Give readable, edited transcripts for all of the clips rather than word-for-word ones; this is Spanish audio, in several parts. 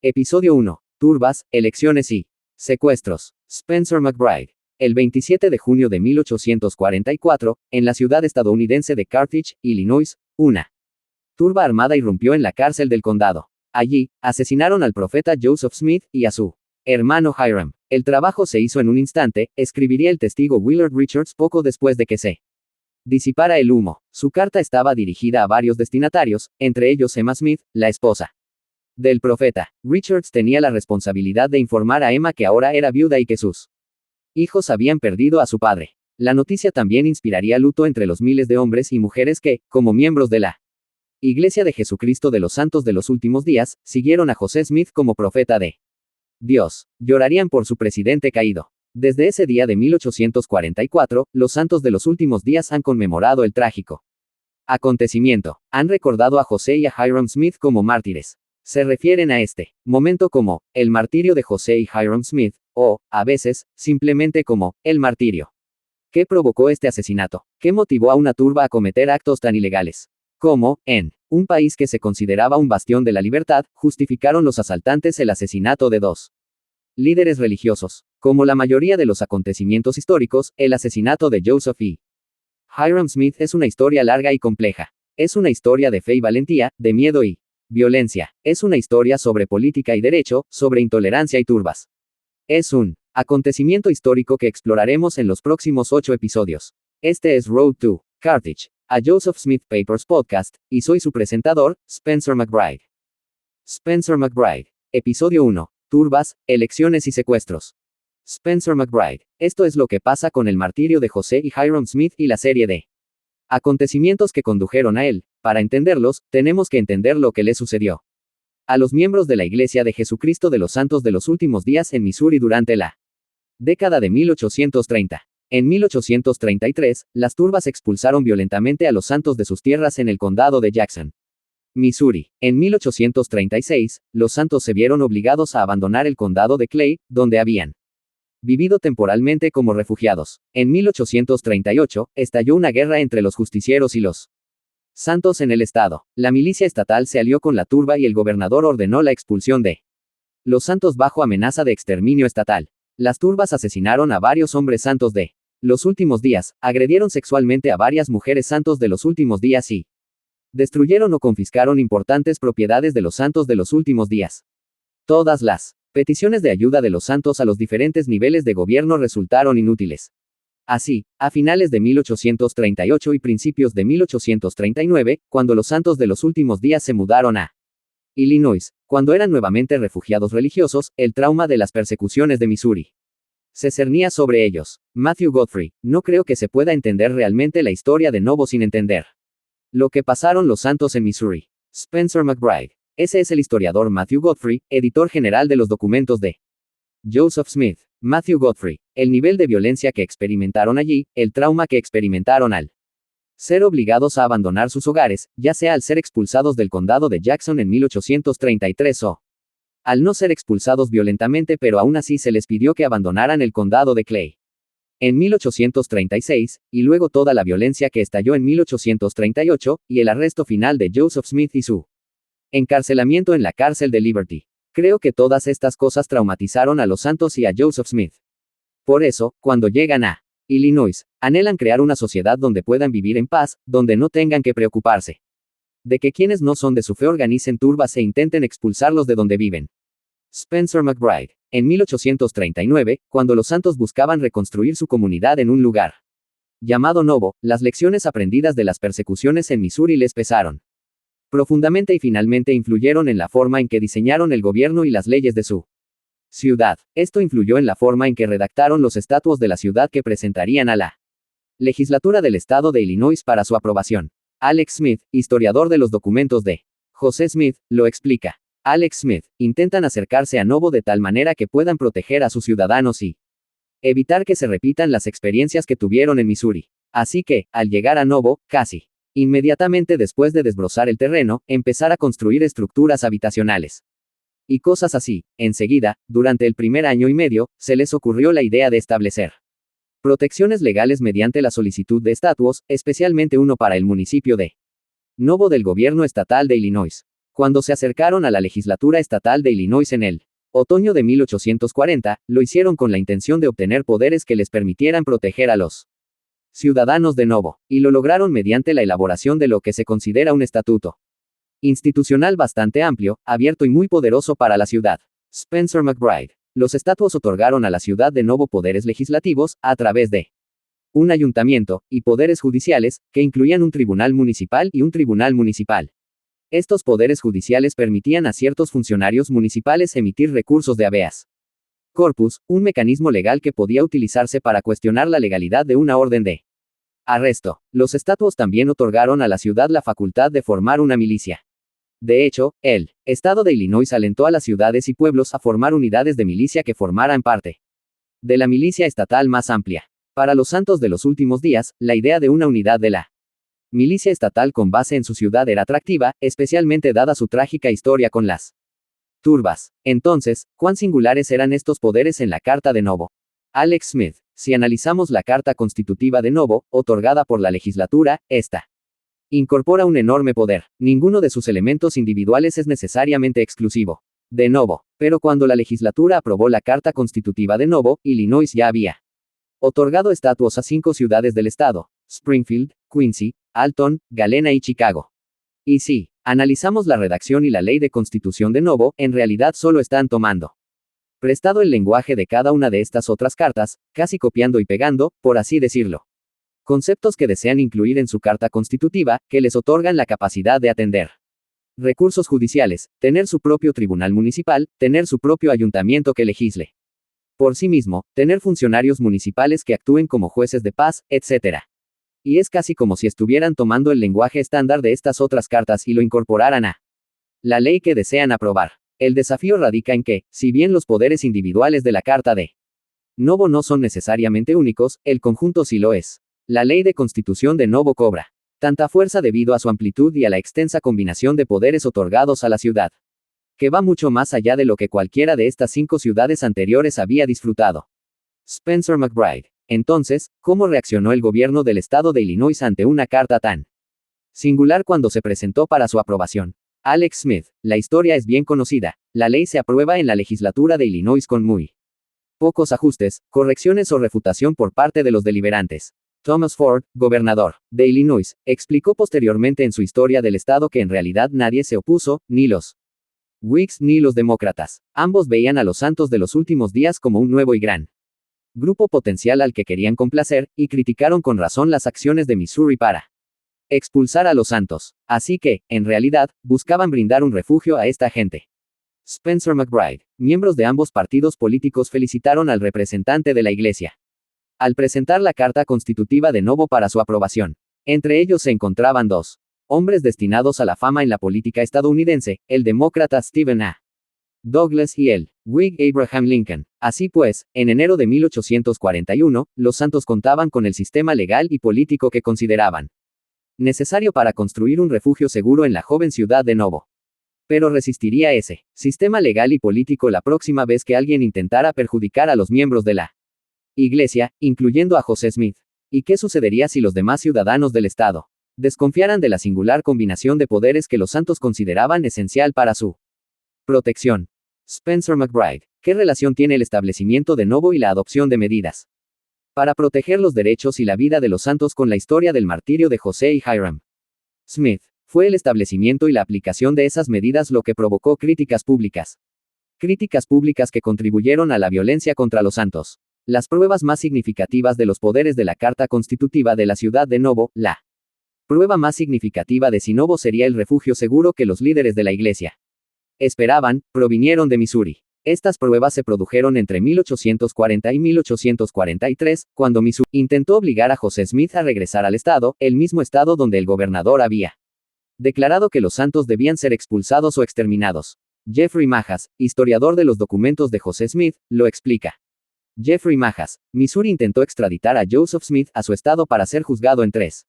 Episodio 1. Turbas, elecciones y secuestros. Spencer McBride. El 27 de junio de 1844, en la ciudad estadounidense de Carthage, Illinois, una turba armada irrumpió en la cárcel del condado. Allí, asesinaron al profeta Joseph Smith y a su hermano Hiram. El trabajo se hizo en un instante, escribiría el testigo Willard Richards poco después de que se disipara el humo. Su carta estaba dirigida a varios destinatarios, entre ellos Emma Smith, la esposa del profeta. Richards tenía la responsabilidad de informar a Emma que ahora era viuda y que sus hijos habían perdido a su padre. La noticia también inspiraría luto entre los miles de hombres y mujeres que, como miembros de la Iglesia de Jesucristo de los Santos de los Últimos Días, siguieron a José Smith como profeta de Dios. Llorarían por su presidente caído. Desde ese día de 1844, los Santos de los Últimos Días han conmemorado el trágico acontecimiento. Han recordado a José y a Hiram Smith como mártires. Se refieren a este momento como el martirio de José y Hiram Smith, o, a veces, simplemente como el martirio. ¿Qué provocó este asesinato? ¿Qué motivó a una turba a cometer actos tan ilegales? ¿Cómo, en un país que se consideraba un bastión de la libertad, justificaron los asaltantes el asesinato de dos líderes religiosos? Como la mayoría de los acontecimientos históricos, el asesinato de Joseph y Hiram Smith es una historia larga y compleja. Es una historia de fe y valentía, de miedo y violencia. Es una historia sobre política y derecho, sobre intolerancia y turbas. Es un acontecimiento histórico que exploraremos en los próximos 8 episodios. Este es Road to Carthage, a Joseph Smith Papers Podcast, y soy su presentador, Spencer McBride. Spencer McBride. Episodio 1. Turbas, elecciones y secuestros. Spencer McBride. Esto es lo que pasa con el martirio de José y Hiram Smith y la serie de acontecimientos que condujeron a él. Para entenderlos, tenemos que entender lo que le sucedió a los miembros de la Iglesia de Jesucristo de los Santos de los Últimos Días en Missouri durante la década de 1830. En 1833, las turbas expulsaron violentamente a los santos de sus tierras en el condado de Jackson, Missouri. En 1836, los santos se vieron obligados a abandonar el condado de Clay, donde habían vivido temporalmente como refugiados. En 1838, estalló una guerra entre los justicieros y los santos en el estado. La milicia estatal se alió con la turba y el gobernador ordenó la expulsión de los santos bajo amenaza de exterminio estatal. Las turbas asesinaron a varios hombres santos de los últimos días, agredieron sexualmente a varias mujeres santos de los últimos días y destruyeron o confiscaron importantes propiedades de los santos de los últimos días. Todas las peticiones de ayuda de los santos a los diferentes niveles de gobierno resultaron inútiles. Así, a finales de 1838 y principios de 1839, cuando los santos de los últimos días se mudaron a Illinois, cuando eran nuevamente refugiados religiosos, el trauma de las persecuciones de Missouri se cernía sobre ellos. Matthew Godfrey. No creo que se pueda entender realmente la historia de Novo sin entender lo que pasaron los santos en Missouri. Spencer McBride. Ese es el historiador Matthew Godfrey, editor general de los documentos de Joseph Smith. Matthew Godfrey. El nivel de violencia que experimentaron allí, el trauma que experimentaron al ser obligados a abandonar sus hogares, ya sea al ser expulsados del condado de Jackson en 1833 o al no ser expulsados violentamente, pero aún así se les pidió que abandonaran el condado de Clay en 1836, y luego toda la violencia que estalló en 1838, y el arresto final de Joseph Smith y su encarcelamiento en la cárcel de Liberty. Creo que todas estas cosas traumatizaron a los santos y a Joseph Smith. Por eso, cuando llegan a Illinois, anhelan crear una sociedad donde puedan vivir en paz, donde no tengan que preocuparse de que quienes no son de su fe organicen turbas e intenten expulsarlos de donde viven. Spencer McBride. En 1839, cuando los santos buscaban reconstruir su comunidad en un lugar llamado Novo, las lecciones aprendidas de las persecuciones en Missouri les pesaron profundamente y finalmente influyeron en la forma en que diseñaron el gobierno y las leyes de su ciudad. Esto influyó en la forma en que redactaron los estatutos de la ciudad que presentarían a la legislatura del estado de Illinois para su aprobación. Alex Smith, historiador de los documentos de José Smith, lo explica. Alex Smith. Intentan acercarse a Novo de tal manera que puedan proteger a sus ciudadanos y evitar que se repitan las experiencias que tuvieron en Missouri. Así que, al llegar a Novo, casi inmediatamente después de desbrozar el terreno, empezar a construir estructuras habitacionales y cosas así. Enseguida, durante el primer año y medio, se les ocurrió la idea de establecer protecciones legales mediante la solicitud de estatutos, especialmente uno para el municipio de Novo del gobierno estatal de Illinois. Cuando se acercaron a la legislatura estatal de Illinois en el otoño de 1840, lo hicieron con la intención de obtener poderes que les permitieran proteger a los ciudadanos de Novo, y lo lograron mediante la elaboración de lo que se considera un estatuto institucional bastante amplio, abierto y muy poderoso para la ciudad. Spencer McBride. Los estatutos otorgaron a la ciudad de Novo poderes legislativos, a través de un ayuntamiento, y poderes judiciales, que incluían un tribunal municipal y un tribunal municipal. Estos poderes judiciales permitían a ciertos funcionarios municipales emitir recursos de habeas corpus, un mecanismo legal que podía utilizarse para cuestionar la legalidad de una orden de arresto. Los estatutos también otorgaron a la ciudad la facultad de formar una milicia. De hecho, el estado de Illinois alentó a las ciudades y pueblos a formar unidades de milicia que formaran parte de la milicia estatal más amplia. Para los santos de los últimos días, la idea de una unidad de la milicia estatal con base en su ciudad era atractiva, especialmente dada su trágica historia con las turbas. Entonces, ¿cuán singulares eran estos poderes en la Carta de Novo? Alex Smith. Si analizamos la Carta Constitutiva de Novo, otorgada por la legislatura, esta incorpora un enorme poder. Ninguno de sus elementos individuales es necesariamente exclusivo de Novo. Pero cuando la legislatura aprobó la Carta Constitutiva de Novo, Illinois ya había otorgado estatutos a 5 ciudades del estado: Springfield, Quincy, Alton, Galena y Chicago. Y si analizamos la redacción y la ley de constitución de Novo, en realidad solo están tomando prestado el lenguaje de cada una de estas otras cartas, casi copiando y pegando, por así decirlo. Conceptos que desean incluir en su carta constitutiva, que les otorgan la capacidad de atender recursos judiciales, tener su propio tribunal municipal, tener su propio ayuntamiento que legisle por sí mismo, tener funcionarios municipales que actúen como jueces de paz, etc. Y es casi como si estuvieran tomando el lenguaje estándar de estas otras cartas y lo incorporaran a la ley que desean aprobar. El desafío radica en que, si bien los poderes individuales de la Carta de Novo no son necesariamente únicos, el conjunto sí lo es. La ley de constitución de Novo cobra tanta fuerza debido a su amplitud y a la extensa combinación de poderes otorgados a la ciudad, que va mucho más allá de lo que cualquiera de estas 5 ciudades anteriores había disfrutado. Spencer McBride. Entonces, ¿cómo reaccionó el gobierno del estado de Illinois ante una carta tan singular cuando se presentó para su aprobación? Alex Smith. La historia es bien conocida. La ley se aprueba en la legislatura de Illinois con muy pocos ajustes, correcciones o refutación por parte de los deliberantes. Thomas Ford, gobernador de Illinois, explicó posteriormente en su historia del estado que en realidad nadie se opuso, ni los Whigs ni los demócratas. Ambos veían a los santos de los últimos días como un nuevo y gran grupo potencial al que querían complacer, y criticaron con razón las acciones de Missouri para expulsar a los santos. Así que, en realidad, buscaban brindar un refugio a esta gente. Spencer McBride. Miembros de ambos partidos políticos felicitaron al representante de la Iglesia al presentar la Carta Constitutiva de Novo para su aprobación. Entre ellos se encontraban 2 hombres destinados a la fama en la política estadounidense, el demócrata Stephen A. Douglas y el Whig Abraham Lincoln. Así pues, en enero de 1841, los santos contaban con el sistema legal y político que consideraban necesario para construir un refugio seguro en la joven ciudad de Novo. Pero resistiría ese sistema legal y político la próxima vez que alguien intentara perjudicar a los miembros de la Iglesia, incluyendo a José Smith. ¿Y qué sucedería si los demás ciudadanos del estado desconfiaran de la singular combinación de poderes que los santos consideraban esencial para su protección? Spencer McBride. ¿Qué relación tiene el establecimiento de Novo y la adopción de medidas para proteger los derechos y la vida de los santos con la historia del martirio de José y Hiram Smith? Fue el establecimiento y la aplicación de esas medidas lo que provocó críticas públicas. Críticas públicas que contribuyeron a la violencia contra los santos. Las pruebas más significativas de los poderes de la Carta Constitutiva de la ciudad de Novo, la prueba más significativa de si Novo sería el refugio seguro que los líderes de la Iglesia esperaban, provinieron de Missouri. Estas pruebas se produjeron entre 1840 y 1843, cuando Missouri intentó obligar a José Smith a regresar al estado, el mismo estado donde el gobernador había declarado que los santos debían ser expulsados o exterminados. Jeffrey Majas, historiador de los documentos de José Smith, lo explica. Jeffrey Majas. Missouri intentó extraditar a Joseph Smith a su estado para ser juzgado en 3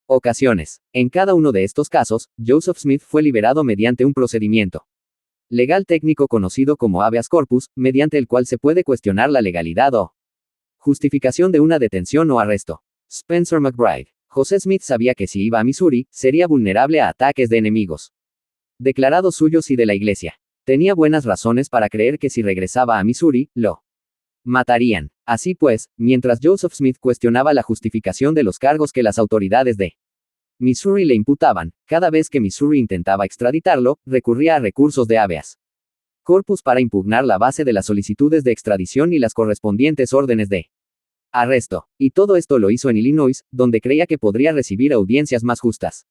ocasiones. En cada uno de estos casos, Joseph Smith fue liberado mediante un procedimiento legal técnico conocido como habeas corpus, mediante el cual se puede cuestionar la legalidad o justificación de una detención o arresto. Spencer McBride. José Smith sabía que si iba a Missouri, sería vulnerable a ataques de enemigos declarados suyos y de la iglesia. Tenía buenas razones para creer que si regresaba a Missouri, lo matarían. Así pues, mientras Joseph Smith cuestionaba la justificación de los cargos que las autoridades de Missouri le imputaban, cada vez que Missouri intentaba extraditarlo, recurría a recursos de habeas corpus para impugnar la base de las solicitudes de extradición y las correspondientes órdenes de arresto. Y todo esto lo hizo en Illinois, donde creía que podría recibir audiencias más justas.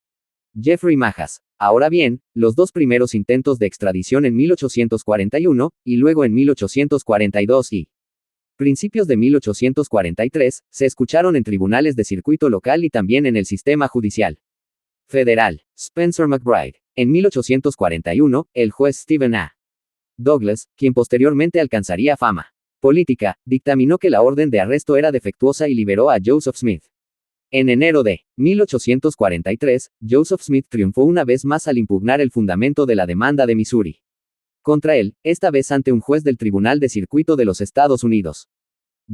Jeffrey Majas. Ahora bien, los dos primeros intentos de extradición en 1841, y luego en 1842 y principios de 1843, se escucharon en tribunales de circuito local y también en el sistema judicial federal. Spencer McBride. En 1841, el juez Stephen A. Douglas, quien posteriormente alcanzaría fama política, dictaminó que la orden de arresto era defectuosa y liberó a Joseph Smith. En enero de 1843, Joseph Smith triunfó una vez más al impugnar el fundamento de la demanda de Missouri contra él, esta vez ante un juez del Tribunal de Circuito de los Estados Unidos.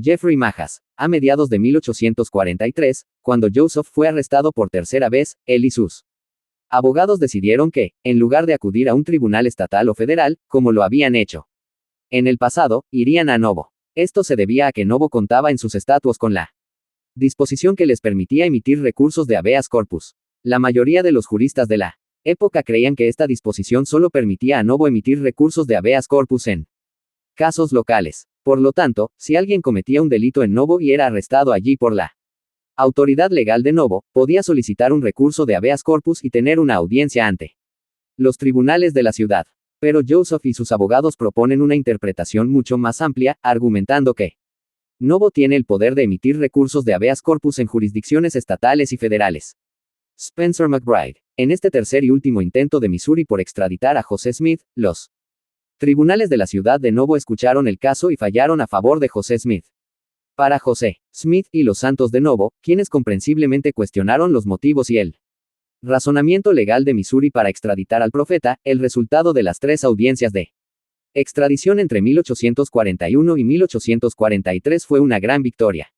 Jeffrey Majas. A mediados de 1843, cuando Joseph fue arrestado por tercera vez, él y sus abogados decidieron que, en lugar de acudir a un tribunal estatal o federal, como lo habían hecho en el pasado, irían a Novo. Esto se debía a que Novo contaba en sus estatutos con la disposición que les permitía emitir recursos de habeas corpus. La mayoría de los juristas de la época creían que esta disposición solo permitía a Novo emitir recursos de habeas corpus en casos locales. Por lo tanto, si alguien cometía un delito en Novo y era arrestado allí por la autoridad legal de Novo, podía solicitar un recurso de habeas corpus y tener una audiencia ante los tribunales de la ciudad. Pero Joseph y sus abogados proponen una interpretación mucho más amplia, argumentando que Novo tiene el poder de emitir recursos de habeas corpus en jurisdicciones estatales y federales. Spencer McBride. En este tercer y último intento de Missouri por extraditar a José Smith, los tribunales de la ciudad de Novo escucharon el caso y fallaron a favor de José Smith. Para José Smith y los santos de Novo, quienes comprensiblemente cuestionaron los motivos y el razonamiento legal de Missouri para extraditar al profeta, el resultado de las tres audiencias de extradición entre 1841 y 1843 fue una gran victoria.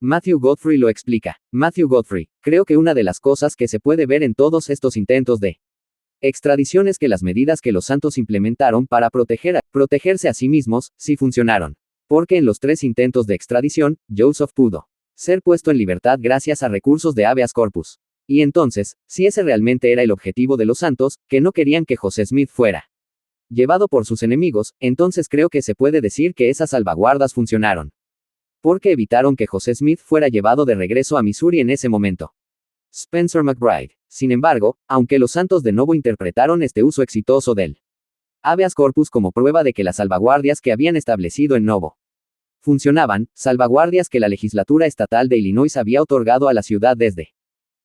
Matthew Godfrey lo explica. Matthew Godfrey. Creo que una de las cosas que se puede ver en todos estos intentos de extradición es que las medidas que los santos implementaron para protegerse a sí mismos, sí funcionaron. Porque en los tres intentos de extradición, Joseph pudo ser puesto en libertad gracias a recursos de habeas corpus. Y entonces, si ese realmente era el objetivo de los santos, que no querían que José Smith fuera llevado por sus enemigos, entonces creo que se puede decir que esas salvaguardas funcionaron. Porque evitaron que José Smith fuera llevado de regreso a Missouri en ese momento. Spencer McBride. Sin embargo, aunque los santos de Novo interpretaron este uso exitoso del habeas corpus como prueba de que las salvaguardias que habían establecido en Novo funcionaban, salvaguardias que la legislatura estatal de Illinois había otorgado a la ciudad desde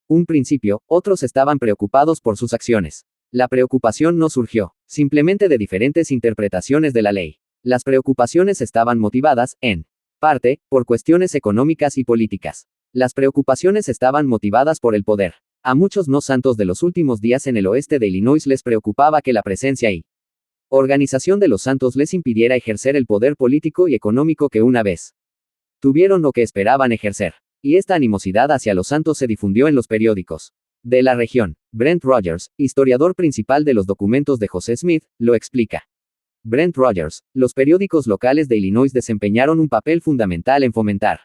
un principio, otros estaban preocupados por sus acciones. La preocupación no surgió simplemente de diferentes interpretaciones de la ley. Las preocupaciones estaban motivadas, en parte, por cuestiones económicas y políticas. Las preocupaciones estaban motivadas por el poder. A muchos no santos de los últimos días en el oeste de Illinois les preocupaba que la presencia y organización de los santos les impidiera ejercer el poder político y económico que una vez tuvieron o que esperaban ejercer. Y esta animosidad hacia los santos se difundió en los periódicos de la región. Brent Rogers, historiador principal de los documentos de José Smith, lo explica. Brent Rogers. Los periódicos locales de Illinois desempeñaron un papel fundamental en fomentar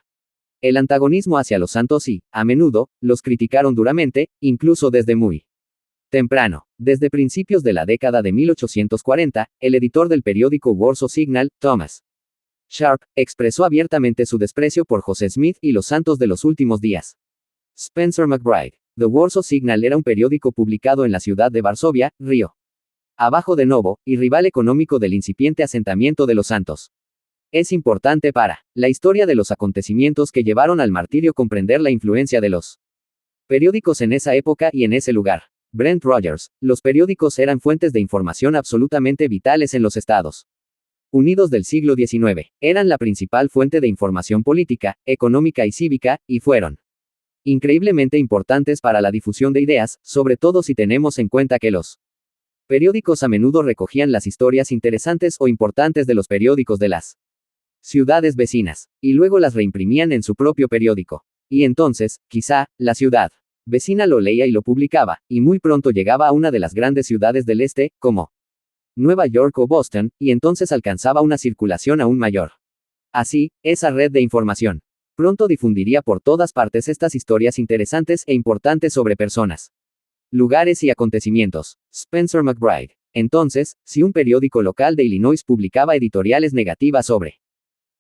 el antagonismo hacia los santos y, a menudo, los criticaron duramente, incluso desde muy temprano. Desde principios de la década de 1840, el editor del periódico Warsaw Signal, Thomas Sharp, expresó abiertamente su desprecio por José Smith y los santos de los últimos días. Spencer McBride. The Warsaw Signal era un periódico publicado en la ciudad de Varsovia, Río abajo de Novo, y rival económico del incipiente asentamiento de los santos. Es importante para la historia de los acontecimientos que llevaron al martirio comprender la influencia de los periódicos en esa época y en ese lugar. Brent Rogers. Los periódicos eran fuentes de información absolutamente vitales en los Estados Unidos del siglo XIX. Eran la principal fuente de información política, económica y cívica, y fueron increíblemente importantes para la difusión de ideas, sobre todo si tenemos en cuenta que los periódicos a menudo recogían las historias interesantes o importantes de los periódicos de las ciudades vecinas, y luego las reimprimían en su propio periódico. Y entonces, quizá, la ciudad vecina lo leía y lo publicaba, y muy pronto llegaba a una de las grandes ciudades del este, como Nueva York o Boston, y entonces alcanzaba una circulación aún mayor. Así, esa red de información pronto difundiría por todas partes estas historias interesantes e importantes sobre personas, lugares y acontecimientos. Spencer McBride. Entonces, si un periódico local de Illinois publicaba editoriales negativas sobre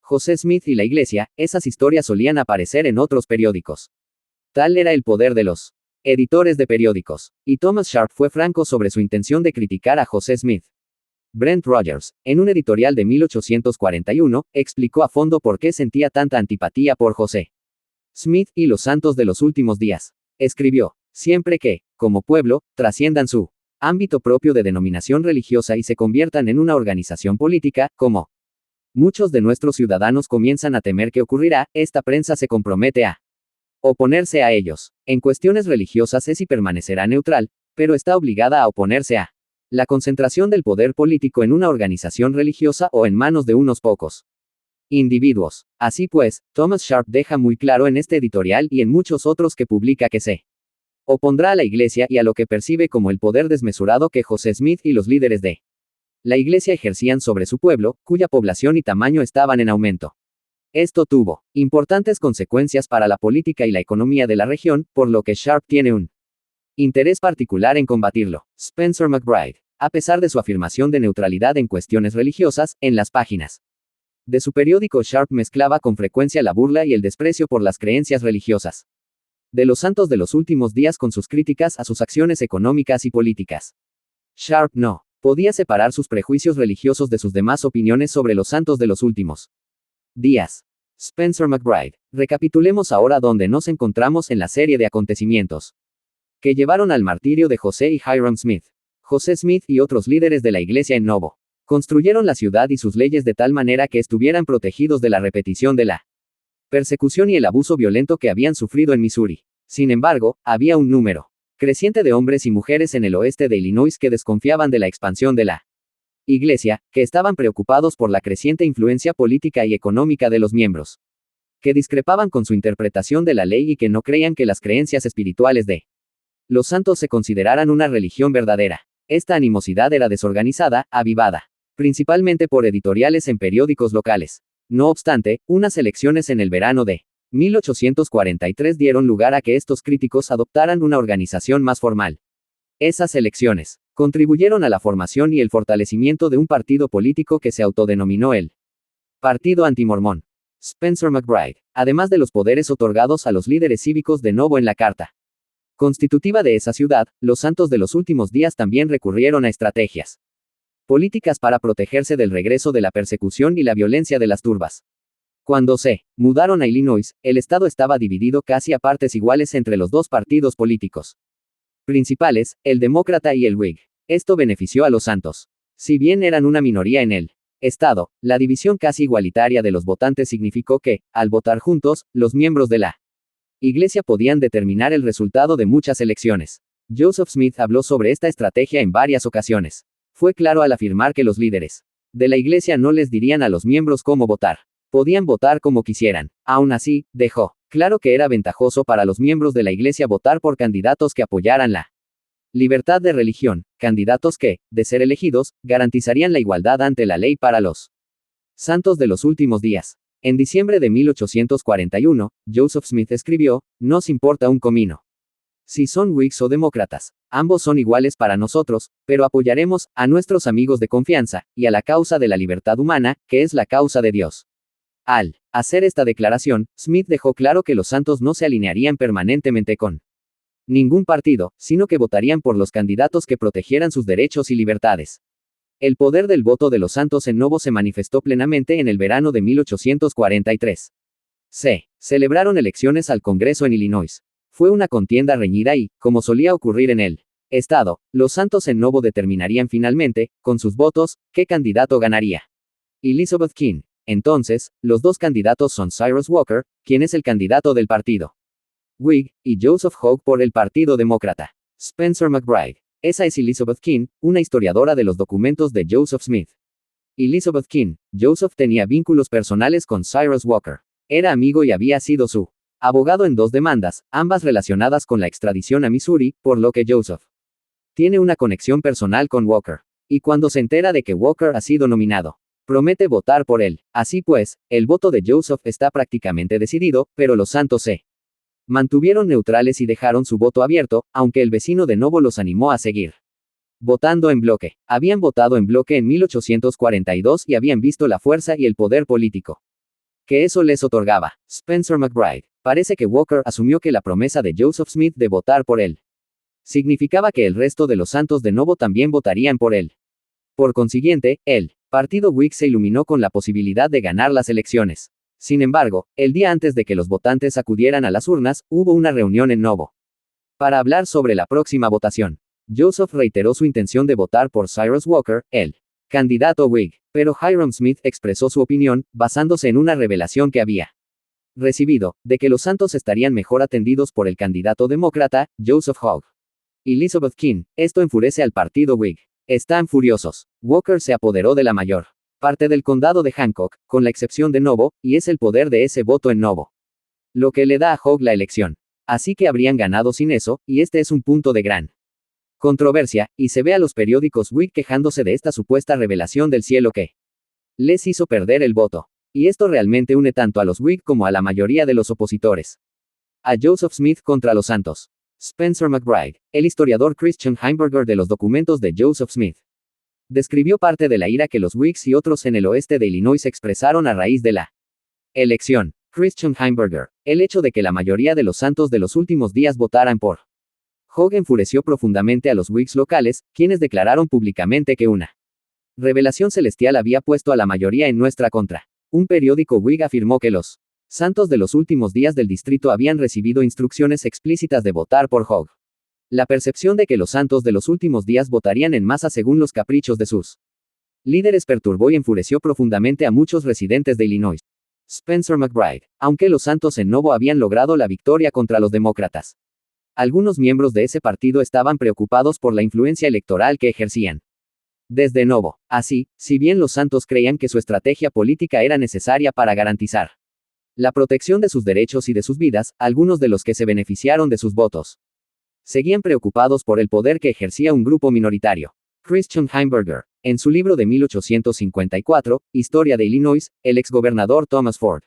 José Smith y la iglesia, esas historias solían aparecer en otros periódicos. Tal era el poder de los editores de periódicos. Y Thomas Sharp fue franco sobre su intención de criticar a José Smith. Brent Rogers, en un editorial de 1841, explicó a fondo por qué sentía tanta antipatía por José Smith y los santos de los últimos días. Escribió, siempre que, como pueblo, trasciendan su ámbito propio de denominación religiosa y se conviertan en una organización política, como muchos de nuestros ciudadanos comienzan a temer que ocurrirá, esta prensa se compromete a oponerse a ellos. En cuestiones religiosas es y permanecerá neutral, pero está obligada a oponerse a la concentración del poder político en una organización religiosa o en manos de unos pocos individuos. Así pues, Thomas Sharp deja muy claro en este editorial y en muchos otros que publica que se opondrá a la iglesia y a lo que percibe como el poder desmesurado que José Smith y los líderes de la iglesia ejercían sobre su pueblo, cuya población y tamaño estaban en aumento. Esto tuvo importantes consecuencias para la política y la economía de la región, por lo que Sharp tiene un interés particular en combatirlo. Spencer McBride. A pesar de su afirmación de neutralidad en cuestiones religiosas, en las páginas de su periódico Sharp mezclaba con frecuencia la burla y el desprecio por las creencias religiosas de los santos de los últimos días con sus críticas a sus acciones económicas y políticas. Sharp no podía separar sus prejuicios religiosos de sus demás opiniones sobre los santos de los últimos días. Spencer McBride. Recapitulemos ahora dónde nos encontramos en la serie de acontecimientos que llevaron al martirio de José y Hyrum Smith. José Smith y otros líderes de la iglesia en Novo construyeron la ciudad y sus leyes de tal manera que estuvieran protegidos de la repetición de la persecución y el abuso violento que habían sufrido en Missouri. Sin embargo, había un número creciente de hombres y mujeres en el oeste de Illinois que desconfiaban de la expansión de la iglesia, que estaban preocupados por la creciente influencia política y económica de los miembros, que discrepaban con su interpretación de la ley y que no creían que las creencias espirituales de los santos se consideraran una religión verdadera. Esta animosidad era desorganizada, avivada principalmente por editoriales en periódicos locales. No obstante, unas elecciones en el verano de 1843 dieron lugar a que estos críticos adoptaran una organización más formal. Esas elecciones contribuyeron a la formación y el fortalecimiento de un partido político que se autodenominó el Partido Antimormón. Spencer McBride. Además de los poderes otorgados a los líderes cívicos de Novo en la Carta constitutiva de esa ciudad, los santos de los últimos días también recurrieron a estrategias políticas para protegerse del regreso de la persecución y la violencia de las turbas. Cuando se mudaron a Illinois, el estado estaba dividido casi a partes iguales entre los dos partidos políticos principales, el demócrata y el Whig. Esto benefició a los santos. Si bien eran una minoría en el estado, la división casi igualitaria de los votantes significó que, al votar juntos, los miembros de la iglesia podían determinar el resultado de muchas elecciones. Joseph Smith habló sobre esta estrategia en varias ocasiones. Fue claro al afirmar que los líderes de la iglesia no les dirían a los miembros cómo votar. Podían votar como quisieran. Aún así, dejó claro que era ventajoso para los miembros de la iglesia votar por candidatos que apoyaran la libertad de religión, candidatos que, de ser elegidos, garantizarían la igualdad ante la ley para los santos de los últimos días. En diciembre de 1841, Joseph Smith escribió, «Nos importa un comino si son Whigs o demócratas, ambos son iguales para nosotros, pero apoyaremos a nuestros amigos de confianza, y a la causa de la libertad humana, que es la causa de Dios». Al hacer esta declaración, Smith dejó claro que los santos no se alinearían permanentemente con ningún partido, sino que votarían por los candidatos que protegieran sus derechos y libertades. El poder del voto de los santos en Novo se manifestó plenamente en el verano de 1843. Se celebraron elecciones al Congreso en Illinois. Fue una contienda reñida y, como solía ocurrir en el estado, los santos en Novo determinarían finalmente, con sus votos, qué candidato ganaría. Elizabeth King. Entonces, los dos candidatos son Cyrus Walker, quien es el candidato del partido Whig, y Joseph Hogg por el Partido Demócrata. Spencer McBride. Esa es Elizabeth King, una historiadora de los documentos de Joseph Smith. Elizabeth King. Joseph tenía vínculos personales con Cyrus Walker. Era amigo y había sido su abogado en 2 demandas, ambas relacionadas con la extradición a Missouri, por lo que Joseph tiene una conexión personal con Walker. Y cuando se entera de que Walker ha sido nominado, promete votar por él. Así pues, el voto de Joseph está prácticamente decidido, pero los Santos se mantuvieron neutrales y dejaron su voto abierto, aunque el vecino de Novo los animó a seguir votando en bloque. Habían votado en bloque en 1842 y habían visto la fuerza y el poder político que eso les otorgaba. Spencer McBride. Parece que Walker asumió que la promesa de Joseph Smith de votar por él significaba que el resto de los Santos de Novo también votarían por él. Por consiguiente, el partido Whig se iluminó con la posibilidad de ganar las elecciones. Sin embargo, el día antes de que los votantes acudieran a las urnas, hubo una reunión en Novo para hablar sobre la próxima votación. Joseph reiteró su intención de votar por Cyrus Walker, el candidato Whig, pero Hyrum Smith expresó su opinión, basándose en una revelación que había recibido, de que los Santos estarían mejor atendidos por el candidato demócrata, Joseph Hogg. Elizabeth King. Esto enfurece al partido Whig. Están furiosos. Walker se apoderó de la mayor parte del condado de Hancock, con la excepción de Novo, y es el poder de ese voto en Novo lo que le da a Hogg la elección. Así que habrían ganado sin eso, y este es un punto de gran controversia, y se ve a los periódicos Whig quejándose de esta supuesta revelación del cielo que les hizo perder el voto. Y esto realmente une tanto a los Whig como a la mayoría de los opositores a Joseph Smith contra los Santos. Spencer McBride, el historiador Christian Heimberger de los documentos de Joseph Smith, describió parte de la ira que los Whigs y otros en el oeste de Illinois expresaron a raíz de la elección. Christian Heimberger, el hecho de que la mayoría de los Santos de los últimos días votaran por Hogg enfureció profundamente a los Whigs locales, quienes declararon públicamente que una revelación celestial había puesto a la mayoría en nuestra contra. Un periódico Whig afirmó que los Santos de los últimos días del distrito habían recibido instrucciones explícitas de votar por Hogg. La percepción de que los Santos de los últimos días votarían en masa según los caprichos de sus líderes perturbó y enfureció profundamente a muchos residentes de Illinois. Spencer McBride. Aunque los Santos en Novo habían logrado la victoria contra los demócratas, algunos miembros de ese partido estaban preocupados por la influencia electoral que ejercían desde Novo. Así, si bien los Santos creían que su estrategia política era necesaria para garantizar la protección de sus derechos y de sus vidas, algunos de los que se beneficiaron de sus votos seguían preocupados por el poder que ejercía un grupo minoritario. Christian Heimberger. En su libro de 1854, Historia de Illinois, el exgobernador Thomas Ford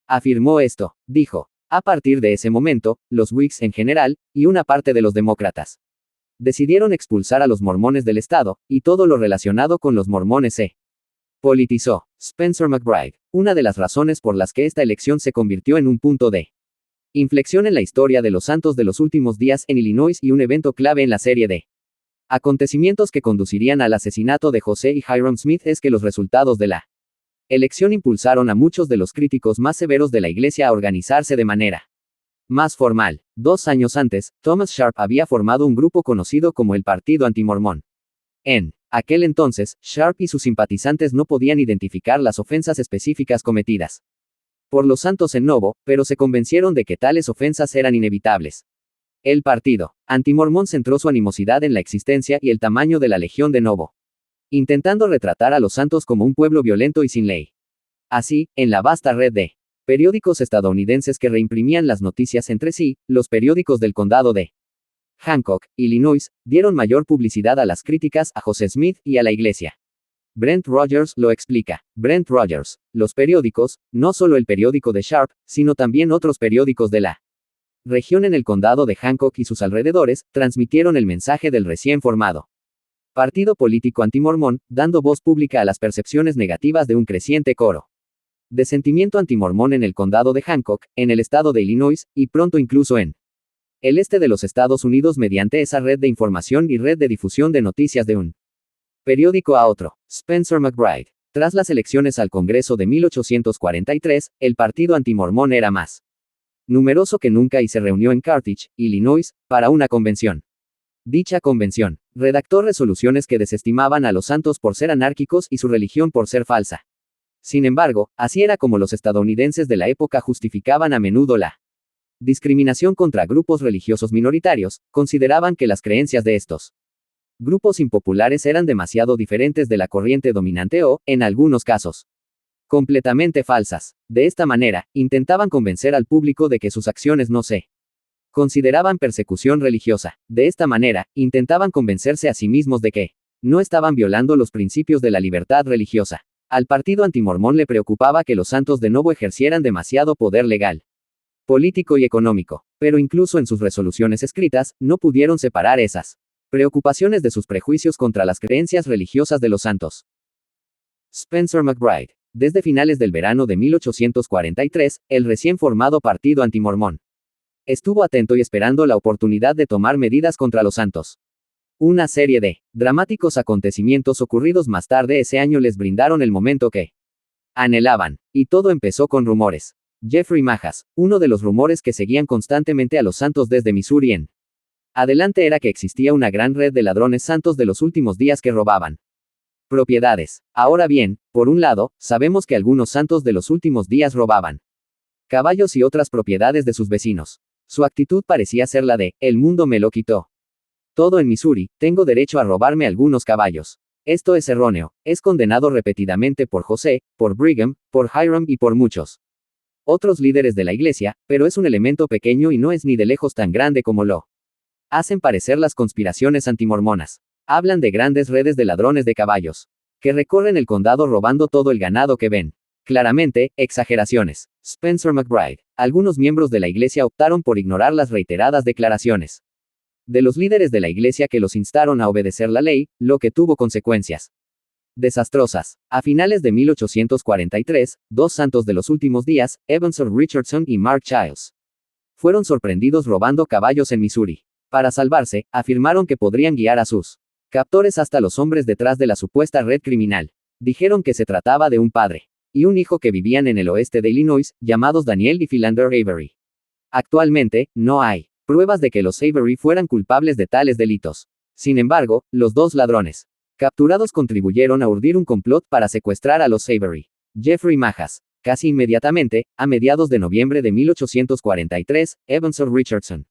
afirmó esto. Dijo: a partir de ese momento, los Whigs en general, y una parte de los demócratas, decidieron expulsar a los mormones del estado, y todo lo relacionado con los mormones se politizó. Spencer McBride. Una de las razones por las que esta elección se convirtió en un punto de inflexión en la historia de los Santos de los últimos días en Illinois y un evento clave en la serie de acontecimientos que conducirían al asesinato de José y Hyrum Smith es que los resultados de la elección impulsaron a muchos de los críticos más severos de la Iglesia a organizarse de manera más formal. 2 años antes, Thomas Sharp había formado un grupo conocido como el Partido Antimormón. En aquel entonces, Sharp y sus simpatizantes no podían identificar las ofensas específicas cometidas por los Santos en Novo, pero se convencieron de que tales ofensas eran inevitables. El partido antimormón centró su animosidad en la existencia y el tamaño de la Legión de Novo, intentando retratar a los Santos como un pueblo violento y sin ley. Así, en la vasta red de periódicos estadounidenses que reimprimían las noticias entre sí, los periódicos del condado de Hancock, Illinois, dieron mayor publicidad a las críticas a José Smith y a la Iglesia. Brent Rogers lo explica. Brent Rogers. Los periódicos, no solo el periódico de Sharp, sino también otros periódicos de la región en el condado de Hancock y sus alrededores, transmitieron el mensaje del recién formado partido político antimormón, dando voz pública a las percepciones negativas de un creciente coro de sentimiento antimormón en el condado de Hancock, en el estado de Illinois, y pronto incluso en el este de los Estados Unidos mediante esa red de información y red de difusión de noticias de un periódico a otro. Spencer McBride. Tras las elecciones al Congreso de 1843, el partido antimormón era más numeroso que nunca y se reunió en Carthage, Illinois, para una convención. Dicha convención redactó resoluciones que desestimaban a los Santos por ser anárquicos y su religión por ser falsa. Sin embargo, así era como los estadounidenses de la época justificaban a menudo la discriminación contra grupos religiosos minoritarios, consideraban que las creencias de estos grupos impopulares eran demasiado diferentes de la corriente dominante o, en algunos casos, Completamente falsas. De esta manera, intentaban convencer al público de que sus acciones no se consideraban persecución religiosa. De esta manera, intentaban convencerse a sí mismos de que no estaban violando los principios de la libertad religiosa. Al partido antimormón le preocupaba que los santos de nuevo ejercieran demasiado poder legal, político y económico. Pero incluso en sus resoluciones escritas, no pudieron separar esas preocupaciones de sus prejuicios contra las creencias religiosas de los santos. Spencer McBride. Desde finales del verano de 1843, el recién formado partido antimormón estuvo atento y esperando la oportunidad de tomar medidas contra los santos. Una serie de dramáticos acontecimientos ocurridos más tarde ese año les brindaron el momento que anhelaban, y todo empezó con rumores. Jeffrey Majas, uno de los rumores que seguían constantemente a los santos desde Missouri en adelante era que existía una gran red de ladrones santos de los últimos días que robaban propiedades. Ahora bien, por un lado, sabemos que algunos santos de los últimos días robaban caballos y otras propiedades de sus vecinos. Su actitud parecía ser la de, el mundo me lo quitó todo en Missouri, tengo derecho a robarme algunos caballos. Esto es erróneo, es condenado repetidamente por José, por Brigham, por Hiram y por muchos otros líderes de la iglesia, pero es un elemento pequeño y no es ni de lejos tan grande como lo hacen parecer las conspiraciones antimormonas. Hablan de grandes redes de ladrones de caballos que recorren el condado robando todo el ganado que ven. Claramente, exageraciones. Spencer McBride. Algunos miembros de la iglesia optaron por ignorar las reiteradas declaraciones de los líderes de la iglesia que los instaron a obedecer la ley, lo que tuvo consecuencias desastrosas. A finales de 1843, dos santos de los últimos días, Ebenezer Richardson y Mark Childs, fueron sorprendidos robando caballos en Missouri. Para salvarse, afirmaron que podrían guiar a sus captores hasta los hombres detrás de la supuesta red criminal. Dijeron que se trataba de un padre y un hijo que vivían en el oeste de Illinois, llamados Daniel y Philander Avery. Actualmente, no hay pruebas de que los Avery fueran culpables de tales delitos. Sin embargo, los dos ladrones capturados contribuyeron a urdir un complot para secuestrar a los Avery. Jeffrey Majas. Casi inmediatamente, a mediados de noviembre de 1843, Ebenezer Richardson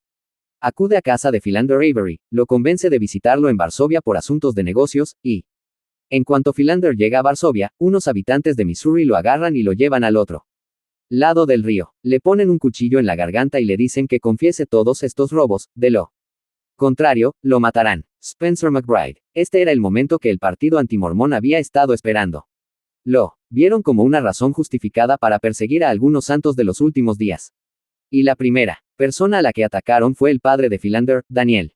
acude a casa de Philander Avery, lo convence de visitarlo en Varsovia por asuntos de negocios, y en cuanto Philander llega a Varsovia, unos habitantes de Missouri lo agarran y lo llevan al otro lado del río. Le ponen un cuchillo en la garganta y le dicen que confiese todos estos robos, de lo contrario, lo matarán. Spencer McBride. Este era el momento que el partido antimormón había estado esperando. Lo vieron como una razón justificada para perseguir a algunos santos de los últimos días. Y la primera persona a la que atacaron fue el padre de Philander, Daniel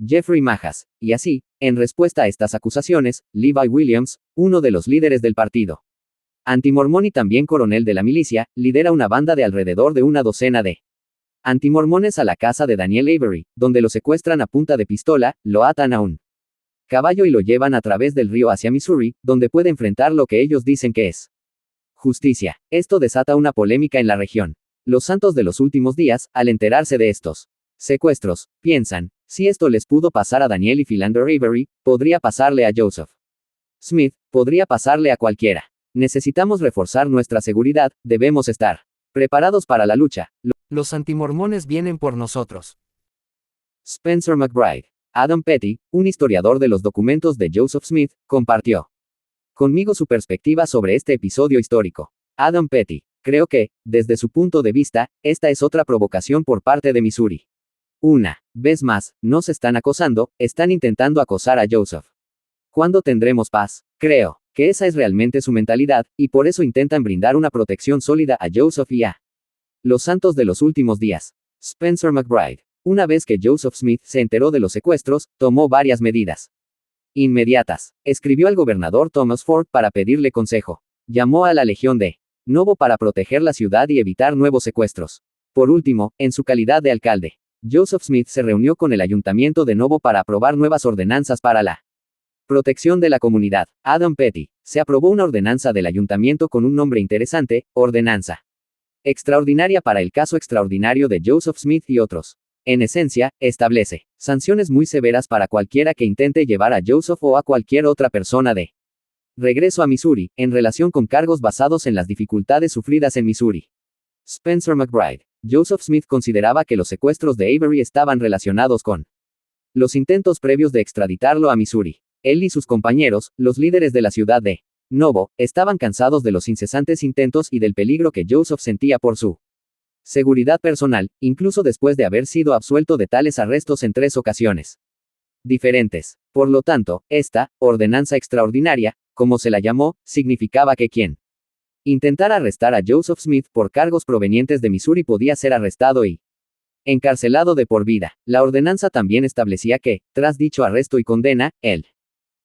Jeffrey Majas, y así, en respuesta a estas acusaciones, Levi Williams, uno de los líderes del partido antimormón y también coronel de la milicia, lidera una banda de alrededor de una docena de antimormones a la casa de Daniel Avery, donde lo secuestran a punta de pistola, lo atan a un caballo y lo llevan a través del río hacia Missouri, donde puede enfrentar lo que ellos dicen que es justicia. Esto desata una polémica en la región. Los santos de los últimos días, al enterarse de estos secuestros, piensan, si esto les pudo pasar a Daniel y Philander Avery, podría pasarle a Joseph Smith, podría pasarle a cualquiera. Necesitamos reforzar nuestra seguridad, debemos estar preparados para la lucha. Los antimormones vienen por nosotros. Spencer McBride. Adam Petty, un historiador de los documentos de Joseph Smith, compartió conmigo su perspectiva sobre este episodio histórico. Adam Petty. Creo que, desde su punto de vista, esta es otra provocación por parte de Missouri. Una vez más, nos están acosando, están intentando acosar a Joseph. ¿Cuándo tendremos paz? Creo que esa es realmente su mentalidad, y por eso intentan brindar una protección sólida a Joseph y a los santos de los últimos días. Spencer McBride. Una vez que Joseph Smith se enteró de los secuestros, tomó varias medidas inmediatas. Escribió al gobernador Thomas Ford para pedirle consejo. Llamó a la Legión de Novo para proteger la ciudad y evitar nuevos secuestros. Por último, en su calidad de alcalde, Joseph Smith se reunió con el ayuntamiento de Novo para aprobar nuevas ordenanzas para la protección de la comunidad. Adam Petty. Se aprobó una ordenanza del ayuntamiento con un nombre interesante, Ordenanza Extraordinaria para el caso extraordinario de Joseph Smith y otros. En esencia, establece sanciones muy severas para cualquiera que intente llevar a Joseph o a cualquier otra persona de regreso a Missouri, en relación con cargos basados en las dificultades sufridas en Missouri. Spencer McBride. Joseph Smith consideraba que los secuestros de Avery estaban relacionados con los intentos previos de extraditarlo a Missouri. Él y sus compañeros, los líderes de la ciudad de Novo, estaban cansados de los incesantes intentos y del peligro que Joseph sentía por su seguridad personal, incluso después de haber sido absuelto de tales arrestos en 3 ocasiones diferentes. Por lo tanto, esta ordenanza extraordinaria, como se la llamó, significaba que quien intentara arrestar a Joseph Smith por cargos provenientes de Missouri podía ser arrestado y encarcelado de por vida. La ordenanza también establecía que, tras dicho arresto y condena, el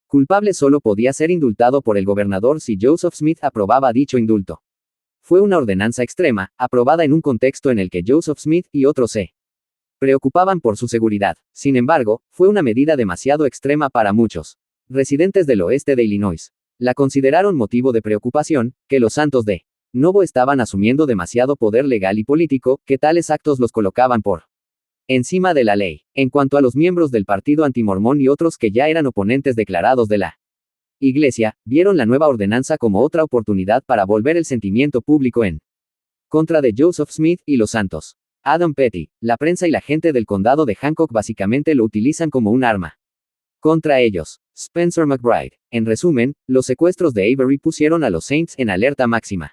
culpable solo podía ser indultado por el gobernador si Joseph Smith aprobaba dicho indulto. Fue una ordenanza extrema, aprobada en un contexto en el que Joseph Smith y otros se preocupaban por su seguridad. Sin embargo, fue una medida demasiado extrema para muchos residentes del oeste de Illinois. La consideraron motivo de preocupación, que los santos de Novo estaban asumiendo demasiado poder legal y político, que tales actos los colocaban por encima de la ley. En cuanto a los miembros del partido antimormón y otros que ya eran oponentes declarados de la Iglesia, vieron la nueva ordenanza como otra oportunidad para volver el sentimiento público en contra de Joseph Smith y los santos. Adam Petty, la prensa y la gente del condado de Hancock básicamente lo utilizan como un arma contra ellos. Spencer McBride. En resumen, los secuestros de Avery pusieron a los Saints en alerta máxima.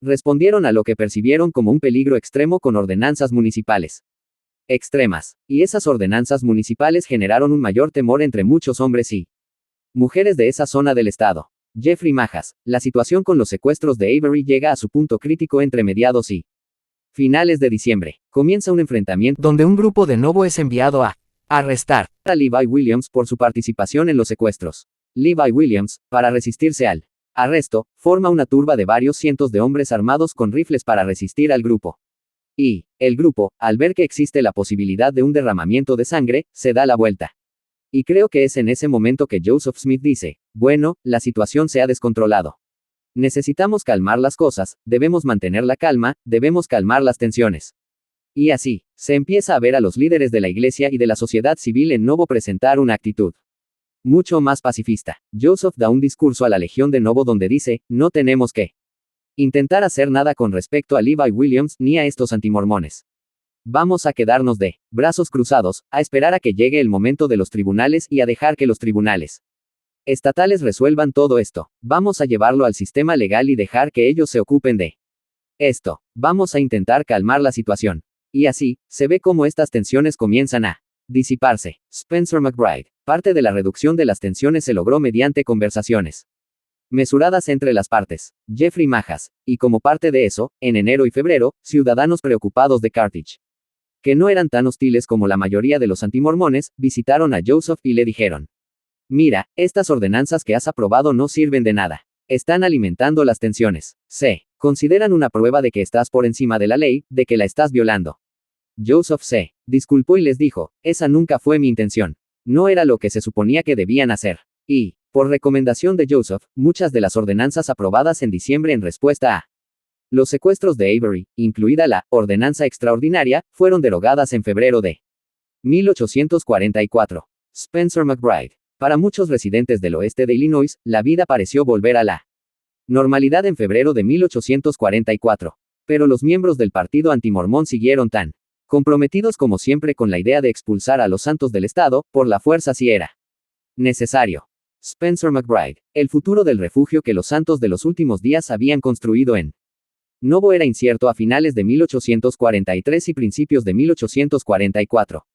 Respondieron a lo que percibieron como un peligro extremo con ordenanzas municipales extremas, y esas ordenanzas municipales generaron un mayor temor entre muchos hombres y mujeres de esa zona del estado. Jeffrey Majas, la situación con los secuestros de Avery llega a su punto crítico entre mediados y finales de diciembre. Comienza un enfrentamiento donde un grupo de Novo es enviado a arrestar a Levi Williams por su participación en los secuestros. Levi Williams, para resistirse al arresto, forma una turba de varios cientos de hombres armados con rifles para resistir al grupo. Y, el grupo, al ver que existe la posibilidad de un derramamiento de sangre, se da la vuelta. Y creo que es en ese momento que Joseph Smith dice, bueno, la situación se ha descontrolado. Necesitamos calmar las cosas, debemos mantener la calma, debemos calmar las tensiones. Y así, se empieza a ver a los líderes de la iglesia y de la sociedad civil en Novo presentar una actitud mucho más pacifista. Joseph da un discurso a la Legión de Novo donde dice, no tenemos que intentar hacer nada con respecto a Levi Williams ni a estos antimormones. Vamos a quedarnos de brazos cruzados, a esperar a que llegue el momento de los tribunales y a dejar que los tribunales estatales resuelvan todo esto. Vamos a llevarlo al sistema legal y dejar que ellos se ocupen de esto. Vamos a intentar calmar la situación. Y así, se ve cómo estas tensiones comienzan a disiparse. Spencer McBride. Parte de la reducción de las tensiones se logró mediante conversaciones mesuradas entre las partes. Jeffrey Majas. Y como parte de eso, en enero y febrero, ciudadanos preocupados de Carthage, que no eran tan hostiles como la mayoría de los antimormones, visitaron a Joseph y le dijeron, mira, estas ordenanzas que has aprobado no sirven de nada. Están alimentando las tensiones. Se consideran una prueba de que estás por encima de la ley, de que la estás violando. Joseph se disculpó y les dijo, esa nunca fue mi intención. No era lo que se suponía que debían hacer. Y, por recomendación de Joseph, muchas de las ordenanzas aprobadas en diciembre en respuesta a los secuestros de Avery, incluida la ordenanza extraordinaria, fueron derogadas en febrero de 1844. Spencer McBride. Para muchos residentes del oeste de Illinois, la vida pareció volver a la normalidad en febrero de 1844. Pero los miembros del partido antimormón siguieron tan comprometidos como siempre con la idea de expulsar a los santos del estado, por la fuerza si era necesario. Spencer McBride. El futuro del refugio que los santos de los últimos días habían construido en Novo era incierto a finales de 1843 y principios de 1844.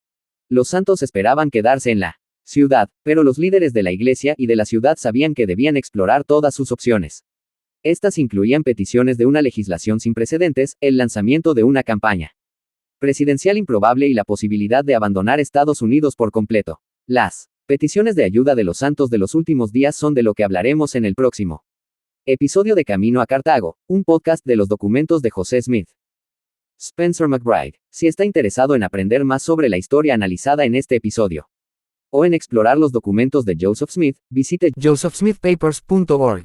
Los santos esperaban quedarse en la ciudad, pero los líderes de la iglesia y de la ciudad sabían que debían explorar todas sus opciones. Estas incluían peticiones de una legislación sin precedentes, el lanzamiento de una campaña presidencial improbable y la posibilidad de abandonar Estados Unidos por completo. Las peticiones de ayuda de los santos de los últimos días son de lo que hablaremos en el próximo episodio de Camino a Cartago, un podcast de los documentos de José Smith. Spencer McBride. Si está interesado en aprender más sobre la historia analizada en este episodio, o en explorar los documentos de Joseph Smith, visite josephsmithpapers.org.